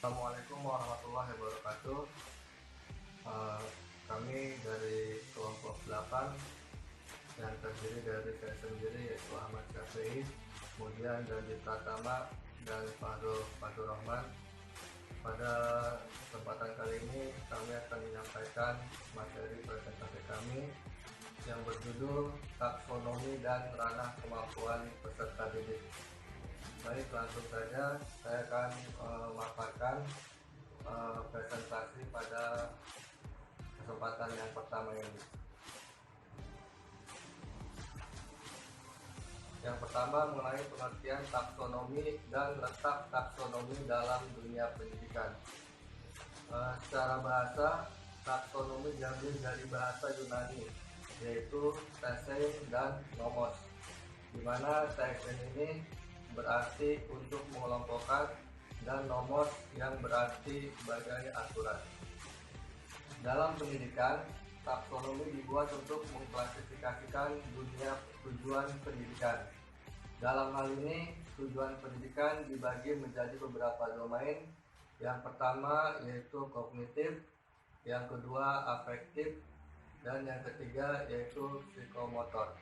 Assalamualaikum warahmatullahi wabarakatuh. Eh, Kami dari kelompok 8 yang terdiri dari saya sendiri yaitu Ahmad Syafi'i, kemudian Dandi Pratama dan Fadul Rahman. Pada kesempatan kali ini kami akan menyampaikan materi presentasi kami yang berjudul Taksonomi dan Ranah Kemampuan Peserta Didik. Baik, langsung saja saya akan memaparkan presentasi pada kesempatan yang pertama ini. Yang pertama mengenai pengertian taksonomi dan letak taksonomi dalam dunia pendidikan. Secara bahasa, taksonomi diambil dari bahasa Yunani, yaitu tesein dan nomos, di mana tesein ini berarti untuk mengelompokkan dan nomos yang berarti sebagai aturan. Dalam pendidikan, taksonomi dibuat untuk mengklasifikasikan dunia tujuan pendidikan. Dalam hal ini, tujuan pendidikan dibagi menjadi beberapa domain. Yang pertama yaitu kognitif, yang kedua afektif, dan yang ketiga yaitu psikomotor.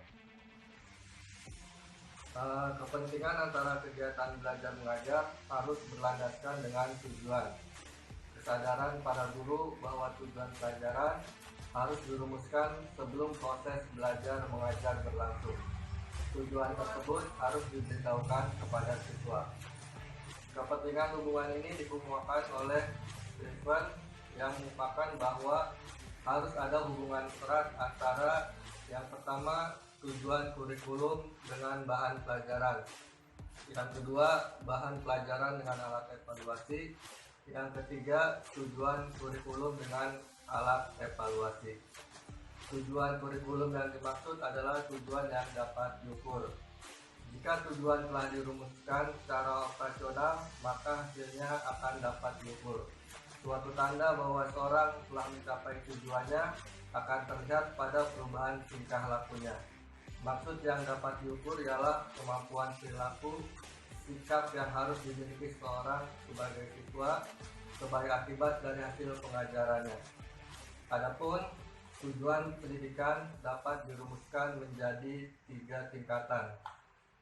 Kepentingan antara kegiatan belajar mengajar harus berlandaskan dengan tujuan. Kesadaran para guru bahwa tujuan pelajaran harus dirumuskan sebelum proses belajar mengajar berlangsung. Tujuan tersebut harus diberitahukan kepada siswa. Kepentingan hubungan ini dikemukakan oleh Stephen yang merupakan bahwa harus ada hubungan erat antara yang pertama tujuan kurikulum dengan bahan pelajaran, yang kedua bahan pelajaran dengan alat evaluasi, yang ketiga tujuan kurikulum dengan alat evaluasi. Tujuan kurikulum yang dimaksud adalah tujuan yang dapat diukur. Jika tujuan telah dirumuskan secara operasional, maka hasilnya akan dapat diukur. Suatu tanda bahwa seorang telah mencapai tujuannya akan terlihat pada perubahan tingkah lakunya. Maksud yang dapat diukur ialah kemampuan perilaku, sikap yang harus dimiliki seorang sebagai siswa sebagai akibat dari hasil pengajarannya. Adapun tujuan pendidikan dapat dirumuskan menjadi 3 tingkatan.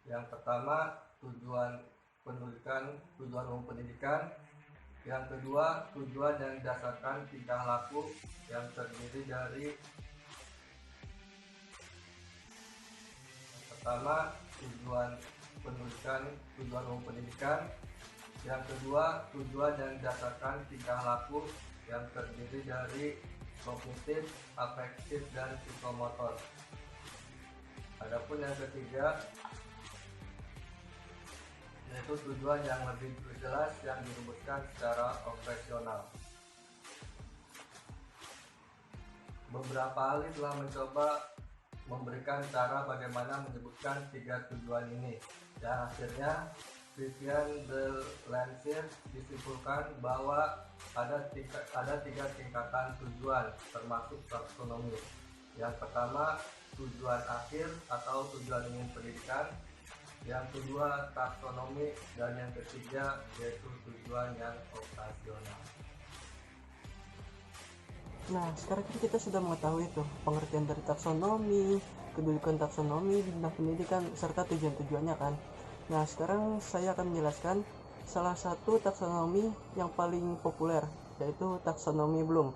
Yang pertama, tujuan pendidikan, tujuan umum pendidikan. Yang kedua, tujuan yang didasarkan tingkah laku yang terdiri dari pertama tujuan pendidikan, tujuan umum pendidikan. Yang kedua, tujuan yang didasarkan tingkah laku yang terdiri dari kognitif, afektif, dan psikomotor. Adapun yang ketiga yaitu tujuan yang lebih jelas yang dirumuskan secara operasional. Beberapa ahli telah mencoba memberikan cara bagaimana menyebutkan 3 tujuan ini, dan akhirnya Vivian de Lancier disimpulkan bahwa ada 3 tingkatan tujuan termasuk taksonomi. Yang pertama, tujuan akhir atau tujuan umum pendidikan. Yang kedua, taksonomi, dan yang ketiga yaitu tujuan yang operasional. Nah, sekarang kita sudah mengetahui pengertian dari taksonomi, kedudukan taksonomi di bidang pendidikan, serta tujuan-tujuannya kan. Nah, sekarang saya akan menjelaskan salah satu taksonomi yang paling populer, yaitu taksonomi Bloom.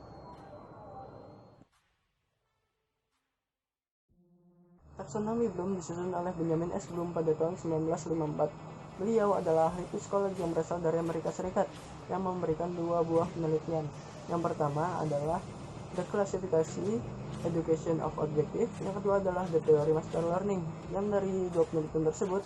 Taksonomi Bloom disusun oleh Benjamin S. Bloom pada tahun 1954. Beliau adalah ahli psikologi yang berasal dari Amerika Serikat yang memberikan 2 buah penelitian. Yang pertama adalah The Classification Education of Objective, yang kedua adalah The Theory Master Learning. Yang dari 2 penelitian tersebut,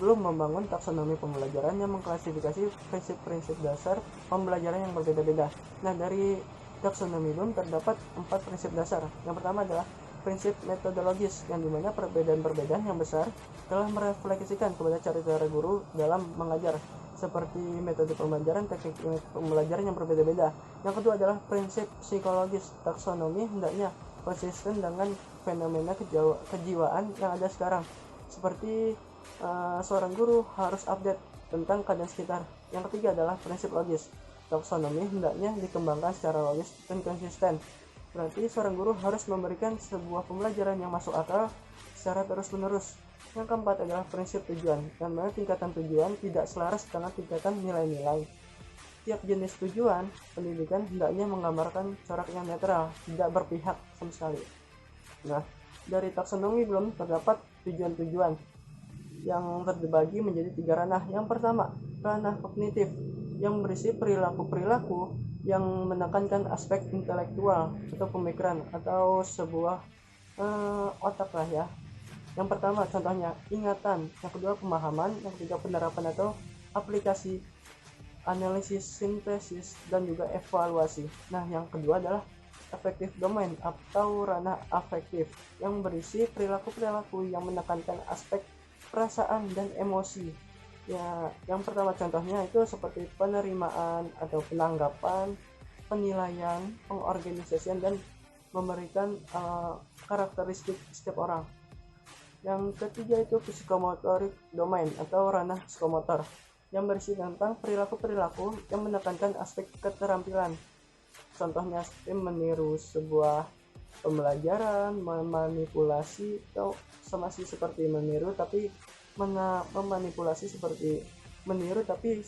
belum membangun taksonomi pembelajaran yang mengklasifikasi prinsip-prinsip dasar pembelajaran yang berbeda-beda. Nah, dari taksonomi Bloom terdapat 4 prinsip dasar. Yang pertama adalah prinsip metodologis, yang dimana perbedaan-perbedaan yang besar telah merefleksikan kepada cara guru dalam mengajar, seperti metode pembelajaran, teknik pembelajaran yang berbeda-beda. Yang kedua adalah prinsip psikologis. Taksonomi hendaknya konsisten dengan fenomena kejiwaan yang ada sekarang, seperti seorang guru harus update tentang keadaan sekitar. Yang ketiga adalah prinsip logis. taksonomi hendaknya dikembangkan secara logis dan konsisten. Berarti seorang guru harus memberikan sebuah pembelajaran yang masuk akal secara terus-menerus. Yang keempat adalah prinsip tujuan, dan mana tingkatan tujuan tidak selaras dengan tingkatan nilai-nilai. Tiap jenis tujuan pendidikan hendaknya menggambarkan corak yang netral, tidak berpihak sama sekali. Nah, dari taksonomi Bloom terdapat tujuan-tujuan yang terbagi menjadi 3 ranah. Yang pertama, ranah kognitif yang berisi perilaku-perilaku yang menekankan aspek intelektual atau pemikiran atau sebuah otak lah ya. Yang pertama contohnya ingatan, yang kedua pemahaman, yang ketiga penerapan atau aplikasi, analisis, sintesis, dan juga evaluasi. Nah, yang kedua adalah affective domain atau ranah afektif yang berisi perilaku-perilaku yang menekankan aspek perasaan dan emosi. Ya, yang pertama contohnya itu seperti penerimaan atau penanggapan, penilaian, pengorganisasian, dan memberikan karakteristik setiap orang. Yang ketiga itu psikomotorik domain atau ranah psikomotor yang berisi tentang perilaku-perilaku yang menekankan aspek keterampilan. Contohnya seperti meniru sebuah pembelajaran, memanipulasi, atau sama sih seperti meniru tapi memanipulasi seperti meniru tapi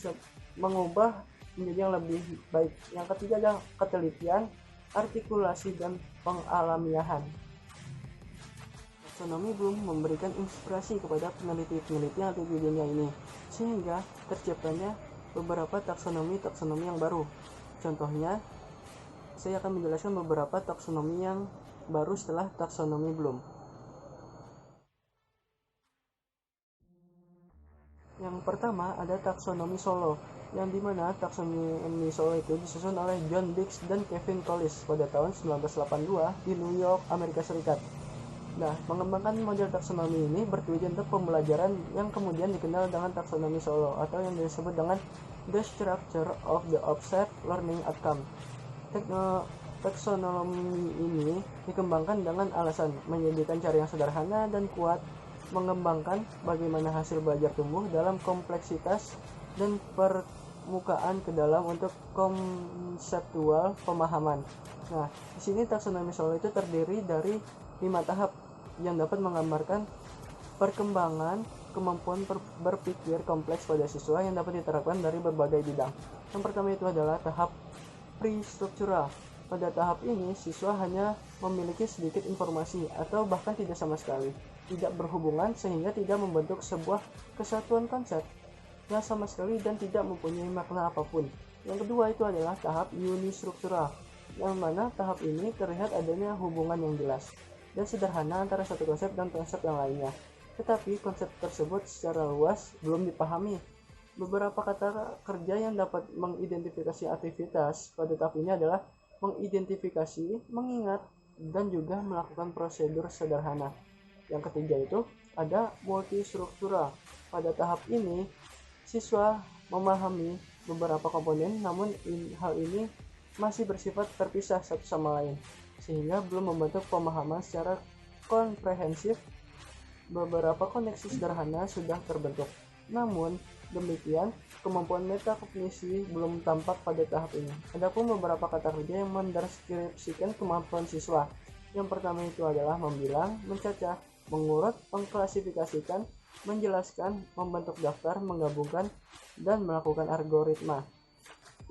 mengubah menjadi yang lebih baik. Yang ketiga adalah ketelitian, artikulasi, dan pengalamiahan. Taksonomi Bloom memberikan inspirasi kepada peneliti-peneliti yang ada di dunia ini, sehingga terciptanya beberapa taksonomi yang baru. Contohnya, saya akan menjelaskan beberapa taksonomi yang baru setelah taksonomi Bloom. Yang pertama ada taksonomi Solo, yang dimana taksonomi Solo itu disusun oleh John Dix dan Kevin Collis pada tahun 1982 di New York, Amerika Serikat. Nah, mengembangkan model taksonomi ini bertujuan untuk pembelajaran yang kemudian dikenal dengan taksonomi Solo atau yang disebut dengan the structure of the observed learning outcome. Taksonomi ini dikembangkan dengan alasan menjadikan cara yang sederhana dan kuat, mengembangkan bagaimana hasil belajar tumbuh dalam kompleksitas dan permukaan ke dalam untuk konseptual pemahaman. Nah, di sini taksonomi Solo itu terdiri dari 5 tahap yang dapat menggambarkan perkembangan kemampuan berpikir kompleks pada siswa yang dapat diterapkan dari berbagai bidang. Yang pertama itu adalah tahap pre-struktural. Pada tahap ini, siswa hanya memiliki sedikit informasi atau bahkan tidak sama sekali, tidak berhubungan sehingga tidak membentuk sebuah kesatuan konsep yang sama sekali dan tidak mempunyai makna apapun. Yang kedua itu adalah tahap unistruktural, yang mana tahap ini terlihat adanya hubungan yang jelas dan sederhana antara satu konsep dan konsep yang lainnya. Tetapi konsep tersebut secara luas belum dipahami. Beberapa kata kerja yang dapat mengidentifikasi aktivitas pada tahap ini adalah mengidentifikasi, mengingat, dan juga melakukan prosedur sederhana. Yang ketiga itu ada multistruktural. Pada tahap ini, siswa memahami beberapa komponen, namun hal ini masih bersifat terpisah satu sama lain, sehingga belum membentuk pemahaman secara komprehensif. Beberapa koneksi sederhana sudah terbentuk, namun demikian kemampuan metakognisi belum tampak pada tahap ini. Adapun beberapa kata kerja yang mendeskripsikan kemampuan siswa. Yang pertama itu adalah membilang, mencacah, mengurut, mengklasifikasikan, menjelaskan, membentuk daftar, menggabungkan, dan melakukan algoritma.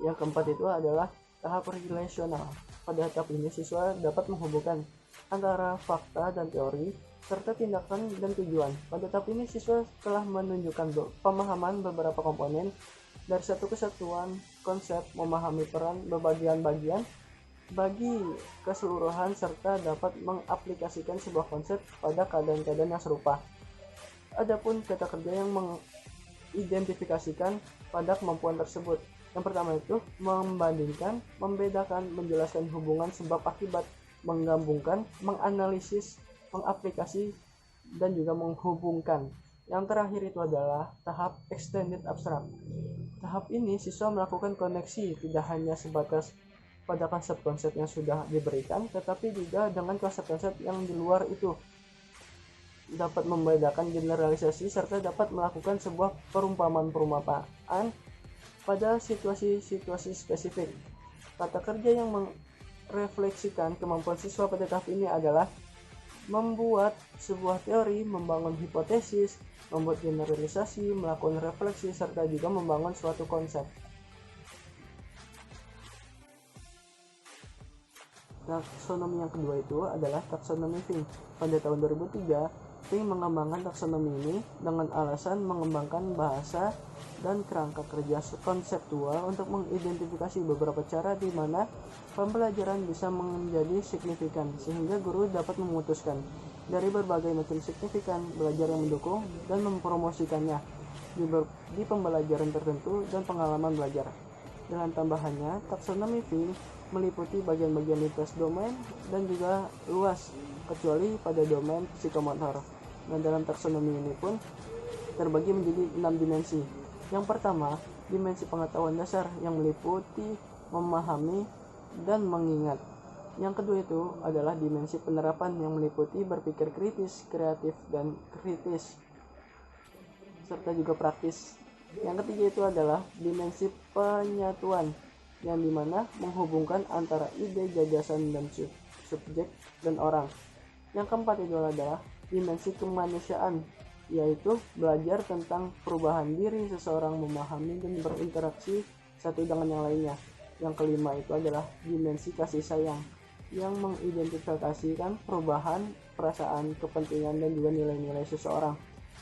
Yang keempat itu adalah tahap relasional. Pada tahap ini siswa dapat menghubungkan antara fakta dan teori serta tindakan dan tujuan. Pada tahap ini siswa telah menunjukkan pemahaman beberapa komponen dari satu kesatuan konsep, memahami peran berbagian-bagian bagi keseluruhan serta dapat mengaplikasikan sebuah konsep pada keadaan-keadaan yang serupa. Adapun kata kerja yang mengidentifikasikan pada kemampuan tersebut. Yang pertama itu membandingkan, membedakan, menjelaskan hubungan sebab akibat, menggabungkan, menganalisis, mengaplikasi, dan juga menghubungkan. Yang terakhir itu adalah tahap extended abstract. Tahap ini siswa melakukan koneksi tidak hanya sebatas pada konsep-konsep yang sudah diberikan, tetapi juga dengan konsep-konsep yang di luar itu, dapat membedakan generalisasi serta dapat melakukan sebuah perumpamaan pada situasi-situasi spesifik. Kata kerja yang merefleksikan kemampuan siswa pada tahap ini adalah membuat sebuah teori, membangun hipotesis, membuat generalisasi, melakukan refleksi, serta juga membangun suatu konsep. Taksonomi yang kedua itu adalah taksonomi Fink. Pada tahun 2003, Fink mengembangkan taksonomi ini dengan alasan mengembangkan bahasa dan kerangka kerja konseptual untuk mengidentifikasi beberapa cara di mana pembelajaran bisa menjadi signifikan, sehingga guru dapat memutuskan dari berbagai macam signifikan belajar yang mendukung dan mempromosikannya di pembelajaran tertentu dan pengalaman belajar. Dengan tambahannya, taksonomi Fink meliputi bagian-bagian lintas domain dan juga luas, kecuali pada domain psikomotor. Nah, dalam taksonomi ini pun terbagi menjadi 6 dimensi. Yang pertama, dimensi pengetahuan dasar yang meliputi memahami dan mengingat. Yang kedua itu adalah dimensi penerapan yang meliputi berpikir kritis, kreatif, dan kritis, serta juga praktis. Yang ketiga itu adalah dimensi penyatuan, yang dimana menghubungkan antara ide, gagasan, dan subjek dan orang. Yang keempat itu adalah dimensi kemanusiaan, yaitu belajar tentang perubahan diri seseorang, memahami dan berinteraksi satu dengan yang lainnya. Yang kelima itu adalah dimensi kasih sayang, yang mengidentifikasikan perubahan, perasaan, kepentingan, dan juga nilai-nilai seseorang.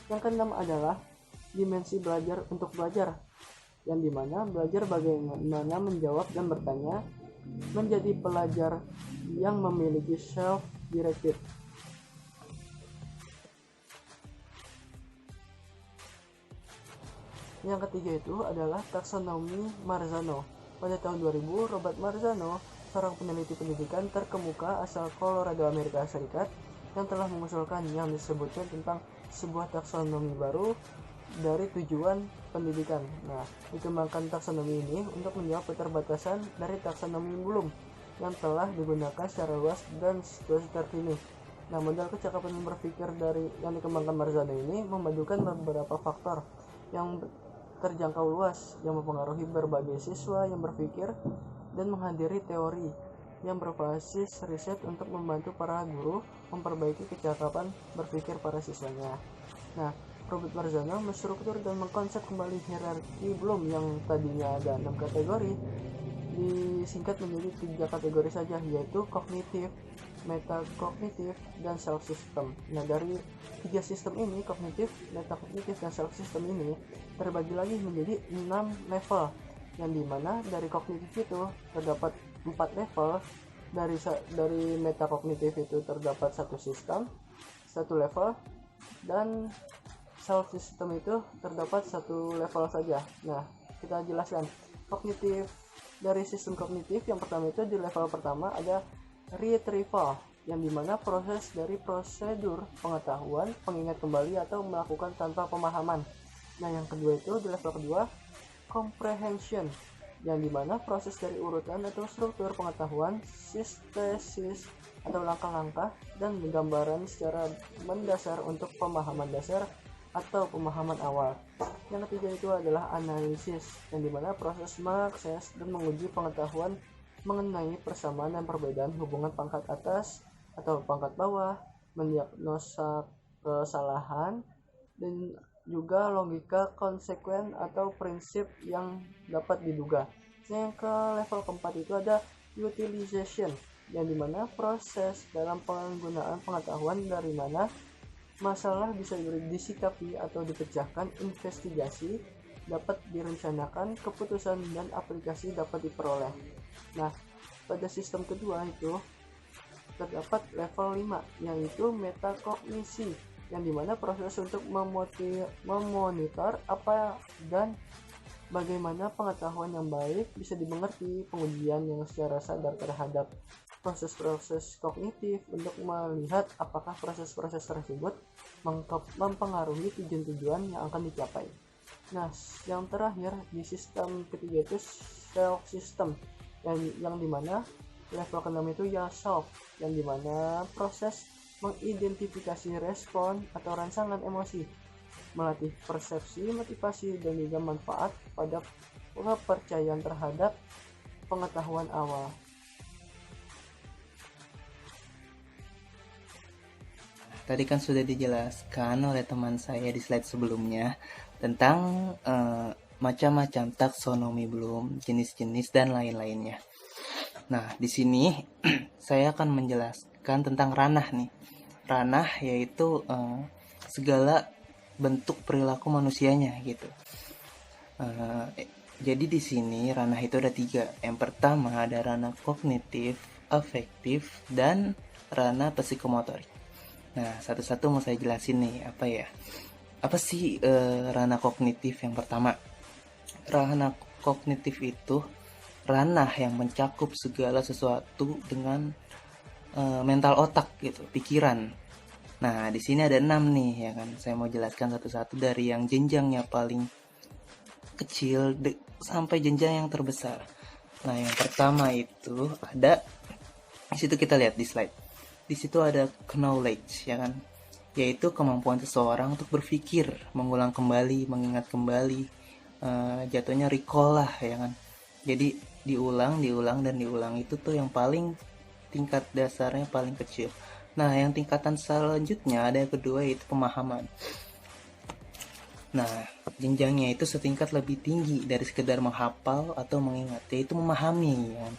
Yang keenam adalah dimensi belajar untuk belajar, yang dimana belajar bagaimana menjawab dan bertanya, menjadi pelajar yang memiliki self-directed. Yang ketiga itu adalah taksonomi Marzano. Pada tahun 2000, Robert Marzano, seorang peneliti pendidikan terkemuka asal Colorado, Amerika Serikat, yang telah mengusulkan yang disebutnya tentang sebuah taksonomi baru dari tujuan pendidikan. Nah, dikembangkan taksonomi ini untuk menjawab keterbatasan dari taksonomi Bloom yang telah digunakan secara luas dan situasi terkini. Nah, modal kecakapan berpikir dari yang dikembangkan Marzano ini memadukan beberapa faktor yang terjangkau luas yang mempengaruhi berbagai siswa yang berpikir dan menghadiri teori yang berbasis riset untuk membantu para guru memperbaiki kecakapan berpikir para siswanya. Nah, Robert Marzano menstruktur dan mengkonsep kembali hierarki Bloom yang tadinya ada 6 kategori disingkat menjadi 3 kategori saja, yaitu kognitif, metakognitif, dan self system. Nah, dari 3 sistem ini, kognitif, metakognitif, dan self system ini terbagi lagi menjadi 6 level, yang dimana dari kognitif itu terdapat 4 level, dari metakognitif itu terdapat 1 sistem, 1 level, dan self system itu terdapat 1 level saja. Nah, kita jelaskan kognitif. Dari sistem kognitif yang pertama itu di level pertama ada retrieval, yang dimana proses dari prosedur pengetahuan, pengingat kembali atau melakukan tanpa pemahaman. Nah, yang kedua itu di level kedua comprehension, yang dimana proses dari urutan atau struktur pengetahuan, sintesis atau langkah-langkah dan gambaran secara mendasar untuk pemahaman dasar atau pemahaman awal. Yang ketiga itu adalah analisis, yang dimana proses mengakses dan menguji pengetahuan mengenai persamaan dan perbedaan hubungan pangkat atas atau pangkat bawah, mendiagnosa kesalahan, dan juga logika konsekuen atau prinsip yang dapat diduga. Yang ke level keempat itu ada utilization, yang dimana proses dalam penggunaan pengetahuan dari mana masalah bisa disikapi atau dipecahkan, investigasi dapat direncanakan, keputusan dan aplikasi dapat diperoleh. Nah, pada sistem kedua itu terdapat level 5, yaitu metakognisi, yang dimana proses untuk memonitor apa dan bagaimana pengetahuan yang baik bisa dimengerti, pengujian yang secara sadar terhadap proses-proses kognitif untuk melihat apakah proses-proses tersebut mempengaruhi tujuan-tujuan yang akan dicapai. Nah, yang terakhir di sistem ketiga itu self system, yang dimana level ke-6 itu ya self, yang dimana proses mengidentifikasi respon atau rangsangan emosi, melatih persepsi, motivasi, dan juga manfaat pada kepercayaan terhadap pengetahuan awal. Tadi kan sudah dijelaskan oleh teman saya di slide sebelumnya tentang macam-macam taksonomi Bloom, jenis-jenis dan lain-lainnya. Nah, di sini saya akan menjelaskan tentang ranah nih. Ranah yaitu segala bentuk perilaku manusianya gitu. Jadi di sini ranah itu ada 3. Yang pertama ada ranah kognitif, afektif, dan ranah psikomotorik. Nah, satu-satu mau saya jelasin nih, apa sih ranah kognitif yang pertama? Ranah kognitif itu ranah yang mencakup segala sesuatu dengan mental otak gitu, pikiran. Nah, di sini ada 6 nih ya kan. Saya mau jelaskan satu-satu dari yang jenjangnya paling kecil sampai jenjang yang terbesar. Nah, yang pertama itu ada, di situ kita lihat di slide. Di situ ada knowledge ya kan, yaitu kemampuan seseorang untuk berpikir, mengulang kembali, mengingat kembali, jatuhnya recall lah ya kan. Jadi diulang dan diulang, itu tuh yang paling tingkat dasarnya paling kecil. Nah, yang tingkatan selanjutnya ada yang kedua, yaitu pemahaman. Nah, jenjangnya itu setingkat lebih tinggi dari sekedar menghafal atau mengingat, yaitu memahami ya kan?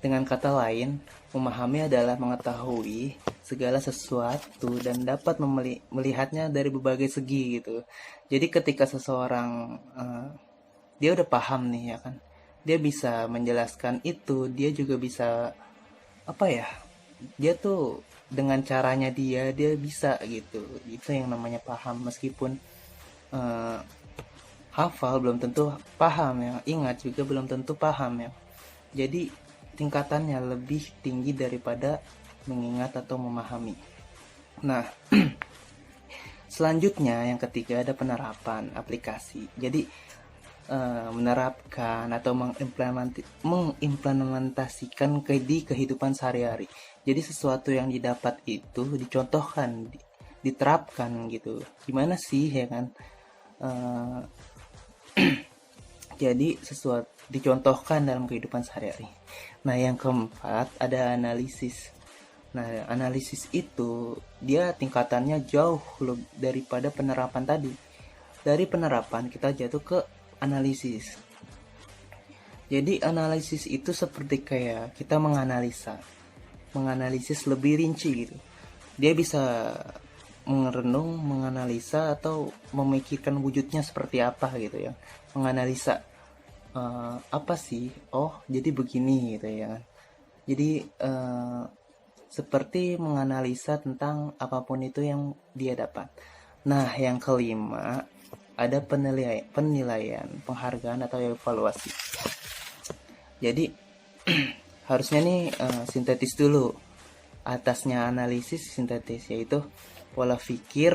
Dengan kata lain, memahami adalah mengetahui segala sesuatu dan dapat melihatnya dari berbagai segi gitu. Jadi ketika seseorang dia udah paham nih ya kan, dia bisa menjelaskan itu, dia juga bisa dia tuh dengan caranya dia bisa gitu. Itu yang namanya paham. Meskipun hafal belum tentu paham ya, ingat juga belum tentu paham ya. Jadi tingkatannya lebih tinggi daripada mengingat atau memahami. Nah, selanjutnya yang ketiga ada penerapan aplikasi. Jadi menerapkan atau mengimplementasikan di kehidupan sehari-hari. Jadi sesuatu yang didapat itu dicontohkan, diterapkan gitu. Gimana sih ya kan? Jadi sesuatu dicontohkan dalam kehidupan sehari-hari. Nah, yang keempat ada analisis. Nah, analisis itu dia tingkatannya jauh daripada penerapan tadi. Dari penerapan kita jatuh ke analisis. Jadi analisis itu seperti kayak kita menganalisis lebih rinci gitu. Dia bisa merenung, menganalisa, atau memikirkan wujudnya seperti apa gitu ya. Menganalisa apa sih? Oh, jadi begini gitu ya. Jadi seperti menganalisa tentang apapun itu yang dia dapat. Nah, yang kelima ada penilaian, penghargaan atau evaluasi. Jadi harusnya nih sintetis dulu. Atasnya analisis, sintetis, yaitu pola pikir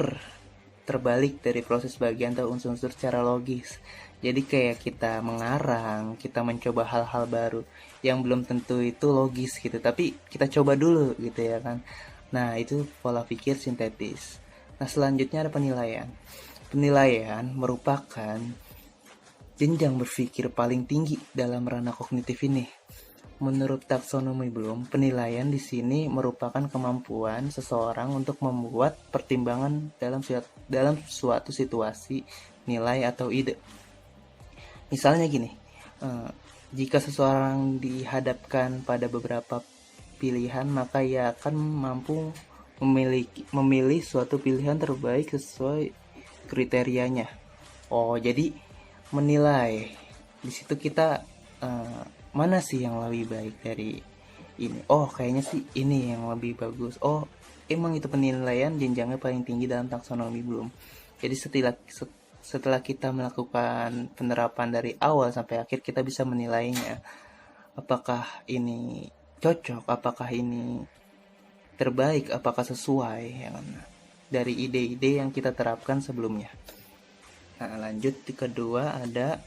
terbalik dari proses bagian atau unsur-unsur secara logis. Jadi kayak kita mengarang, kita mencoba hal-hal baru yang belum tentu itu logis gitu, tapi kita coba dulu gitu ya kan. Nah, itu pola pikir sintetis. Nah, selanjutnya ada penilaian. Penilaian merupakan jenjang berpikir paling tinggi dalam ranah kognitif ini. Menurut taksonomi Bloom, penilaian di sini merupakan kemampuan seseorang untuk membuat pertimbangan dalam suatu situasi, nilai atau ide. Misalnya gini, jika seseorang dihadapkan pada beberapa pilihan, maka ia akan mampu memilih suatu pilihan terbaik sesuai kriterianya. Oh, jadi menilai di situ kita mana sih yang lebih baik dari ini? Oh, kayaknya sih ini yang lebih bagus. Oh, emang itu penilaian jenjangnya paling tinggi dalam taksonomi Bloom. Jadi setelah kita melakukan penerapan dari awal sampai akhir, kita bisa menilainya. Apakah ini cocok? Apakah ini terbaik? Apakah sesuai ya kan? Dari ide-ide yang kita terapkan sebelumnya. Nah, lanjut di kedua ada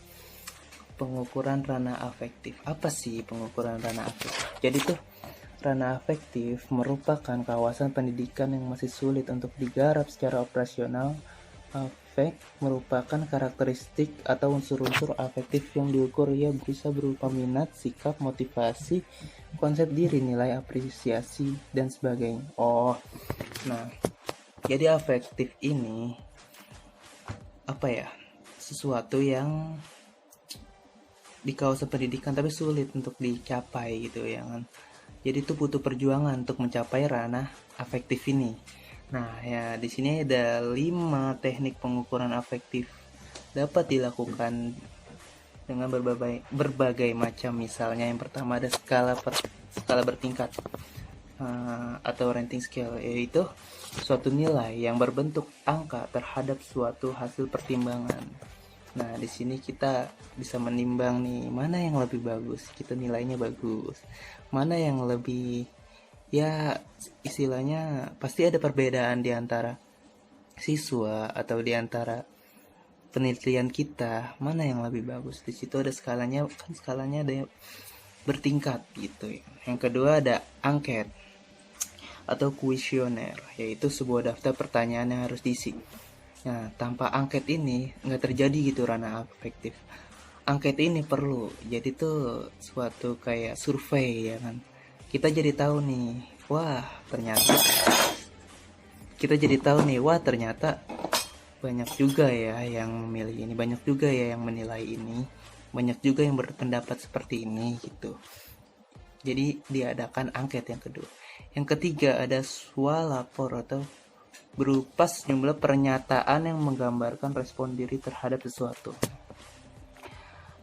pengukuran ranah afektif. Apa sih pengukuran ranah afektif? Jadi tuh ranah afektif merupakan kawasan pendidikan yang masih sulit untuk digarap secara operasional afek merupakan karakteristik atau unsur-unsur afektif yang diukur. Ia bisa berupa minat, sikap, motivasi, konsep diri, nilai apresiasi, dan sebagainya. Nah, jadi afektif ini apa ya? Sesuatu yang di kawasan pendidikan tapi sulit untuk dicapai gitu ya kan. Jadi itu butuh perjuangan untuk mencapai ranah afektif ini. Nah, ya di sini ada 5 teknik pengukuran afektif dapat dilakukan dengan berbagai macam. Misalnya yang pertama ada skala bertingkat atau rating scale, yaitu suatu nilai yang berbentuk angka terhadap suatu hasil pertimbangan. Nah, di sini kita bisa menimbang nih mana yang lebih bagus, kita nilainya bagus, mana yang lebih, ya istilahnya pasti ada perbedaan di antara siswa atau di antara penelitian kita, mana yang lebih bagus. Di situ ada skalanya, kan skalanya ada bertingkat gitu ya. Yang kedua ada angket atau kuesioner, yaitu sebuah daftar pertanyaan yang harus diisi. Nah, tanpa angket ini nggak terjadi gitu ranah afektif. Angket ini perlu, jadi tuh suatu kayak survei ya kan. Kita jadi tahu nih, ternyata banyak juga ya yang memilih ini, banyak juga ya yang menilai ini, banyak juga yang berpendapat seperti ini gitu. Jadi diadakan angket yang kedua. Yang ketiga ada swalapor atau berupa sejumlah pernyataan yang menggambarkan respon diri terhadap sesuatu.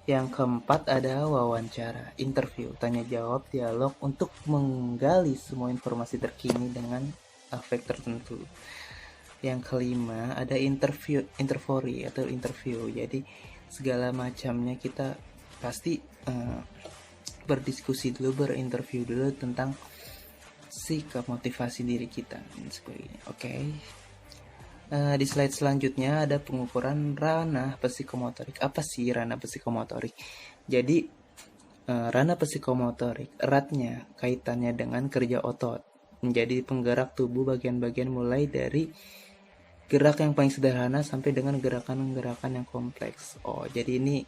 Yang keempat ada wawancara, interview, tanya jawab, dialog untuk menggali semua informasi terkini dengan afek tertentu. Yang kelima ada interview atau interview. Jadi segala macamnya kita pasti berdiskusi dulu, berinterview dulu tentang sikap, motivasi diri kita dan sebagainya. Oke. Di slide selanjutnya ada pengukuran ranah psikomotorik. Apa sih ranah psikomotorik? Jadi ranah psikomotorik eratnya kaitannya dengan kerja otot, menjadi penggerak tubuh bagian-bagian mulai dari gerak yang paling sederhana sampai dengan gerakan-gerakan yang kompleks. Jadi ini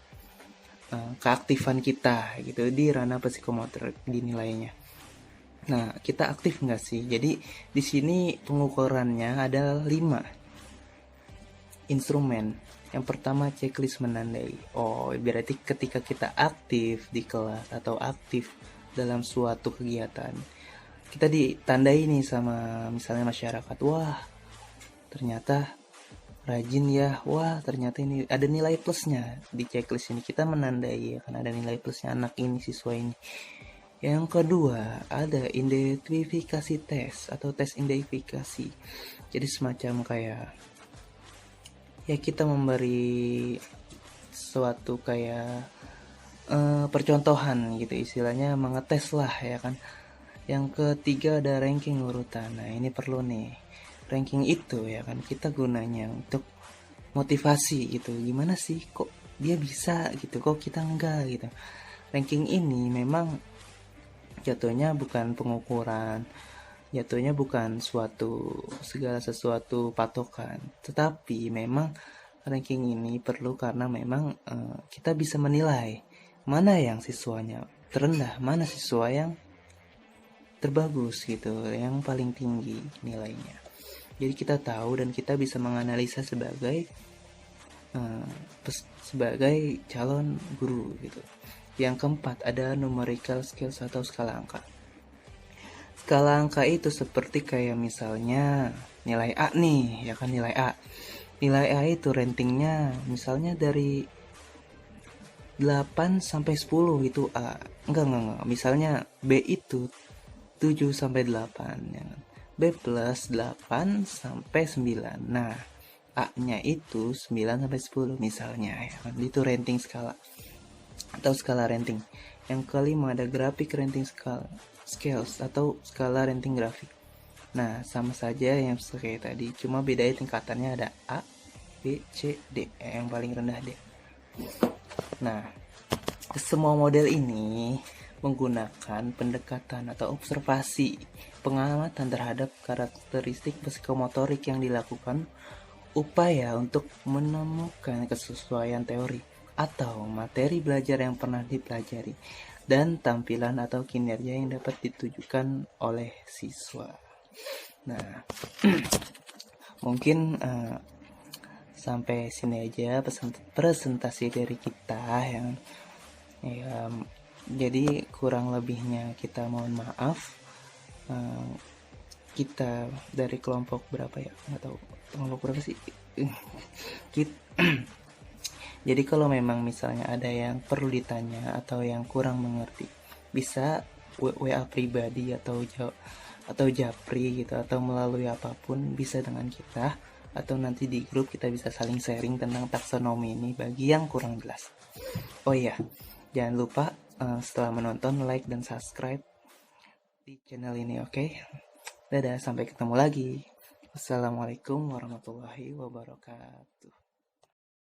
keaktifan kita gitu di ranah psikomotorik dinilainya. Nah, kita aktif nggak sih? Jadi di sini pengukurannya ada 5 instrumen. Yang pertama checklist menandai. Berarti ketika kita aktif di kelas atau aktif dalam suatu kegiatan, kita ditandai nih sama misalnya masyarakat. Wah, ternyata rajin ya. Wah, ternyata ini ada nilai plusnya di checklist ini. Kita menandai ya, kan ada nilai plusnya anak ini, siswa ini. Yang kedua ada identifikasi tes atau tes identifikasi. Jadi semacam kayak ya kita memberi suatu kayak percontohan gitu, istilahnya mengetes lah ya kan. Yang ketiga ada ranking urutan. Nah, ini perlu nih. Ranking itu ya kan kita gunanya untuk motivasi gitu. Gimana sih kok dia bisa gitu, kok kita enggak gitu. Ranking ini memang jatuhnya bukan pengukuran, jatuhnya bukan segala sesuatu patokan, tetapi memang ranking ini perlu karena memang kita bisa menilai mana yang siswanya terendah, mana siswa yang terbagus gitu, yang paling tinggi nilainya. Jadi kita tahu dan kita bisa menganalisa sebagai calon guru gitu. Yang keempat ada numerical skills atau skala angka. Skala angka itu seperti kayak misalnya nilai A nih, ya kan, nilai A. Nilai A itu ratingnya misalnya dari 8 sampai 10 itu A. Enggak. Misalnya B itu 7 sampai 8 ya kan. B plus 8 sampai 9. Nah, A-nya itu 9 sampai 10 misalnya ya kan. Itu rating skala atau skala rating. Yang kelima ada graphic rating scales atau skala rating grafik. Nah, sama saja yang kayak tadi, cuma bedanya tingkatannya ada A, B, C, D. Yang paling rendah D. Nah, semua model ini menggunakan pendekatan atau observasi pengamatan terhadap karakteristik psikomotorik yang dilakukan upaya untuk menemukan kesesuaian teori atau materi belajar yang pernah dipelajari dan tampilan atau kinerja yang dapat ditujukan oleh siswa. Nah, mungkin sampai sini aja presentasi dari kita yang ya, jadi kurang lebihnya kita mohon maaf. Kita dari kelompok berapa ya, nggak tahu kelompok berapa sih. Jadi kalau memang misalnya ada yang perlu ditanya atau yang kurang mengerti, bisa WA pribadi atau japri gitu, atau melalui apapun bisa dengan kita, atau nanti di grup kita bisa saling sharing tentang taksonomi ini bagi yang kurang jelas. Oh iya, jangan lupa setelah menonton like dan subscribe di channel ini, oke? Dadah, sampai ketemu lagi. Wassalamualaikum warahmatullahi wabarakatuh.